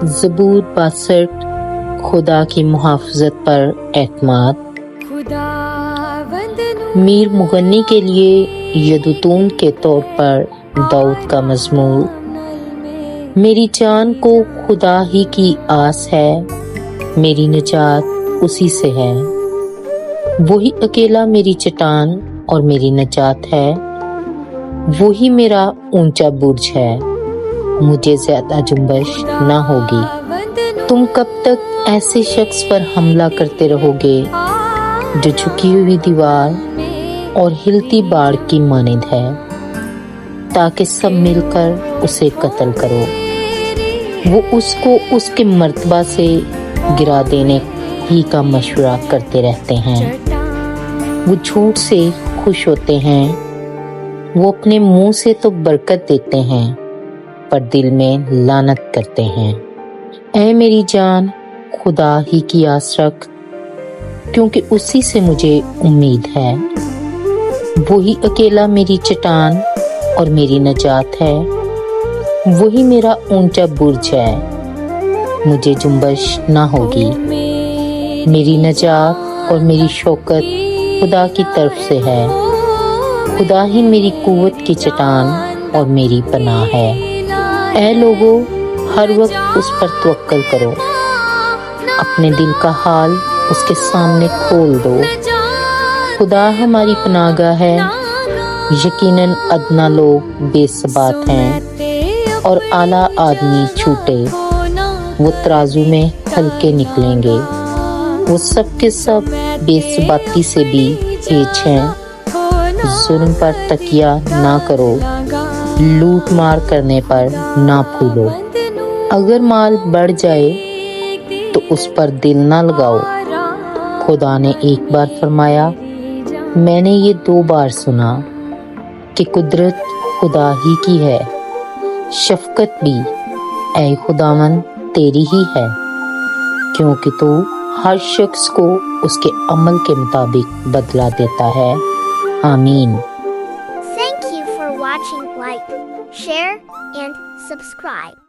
زبور 62 خدا کی محافظت پر اعتماد۔ میر مغنی کے لیے یدوتون کے طور پر داؤد کا مزمور۔ میری جان کو خدا ہی کی آس ہے، میری نجات اسی سے ہے۔ وہی اکیلا میری چٹان اور میری نجات ہے، وہی میرا اونچا برج ہے، مجھے زیادہ جنبش نہ ہوگی۔ تم کب تک ایسے شخص پر حملہ کرتے رہو گے جو جھکی ہوئی دیوار اور ہلتی باڑ کی مانند ہے، تاکہ سب مل کر اسے قتل کرو۔ وہ اس کو اس کے مرتبہ سے گرا دینے ہی کا مشورہ کرتے رہتے ہیں۔ وہ جھوٹ سے خوش ہوتے ہیں، وہ اپنے منہ سے تو برکت دیتے ہیں پر دل میں لعنت کرتے ہیں۔ اے میری جان، خدا ہی کی آس رکھ، کیونکہ اسی سے مجھے امید ہے۔ وہی اکیلا میری چٹان اور میری نجات ہے، وہی میرا اونچا برج ہے، مجھے جنبش نہ ہوگی۔ میری نجات اور میری شوکت خدا کی طرف سے ہے، خدا ہی میری قوت کی چٹان اور میری پناہ ہے۔ اے لوگو، ہر وقت اس پر توکل کرو، اپنے دل کا حال اس کے سامنے کھول دو۔ خدا ہماری پناہ گاہ ہے۔ یقیناً ادنا لوگ بے ثبات ہیں اور اعلیٰ آدمی چھوٹے، وہ ترازو میں ہلکے نکلیں گے۔ وہ سب کے سب بے ثباتی سے بھی ہیچ ہیں۔ ظلم پر تکیہ نہ کرو، لوٹ مار کرنے پر نہ پھولو۔ اگر مال بڑھ جائے تو اس پر دل نہ لگاؤ۔ خدا نے ایک بار فرمایا، میں نے یہ 2 بار سنا کہ قدرت خدا ہی کی ہے، شفقت بھی اے خداوند تیری ہی ہے، کیونکہ تو ہر شخص کو اس کے عمل کے مطابق بدلہ دیتا ہے۔ آمین۔ Thank you for watching. Like, share, and subscribe.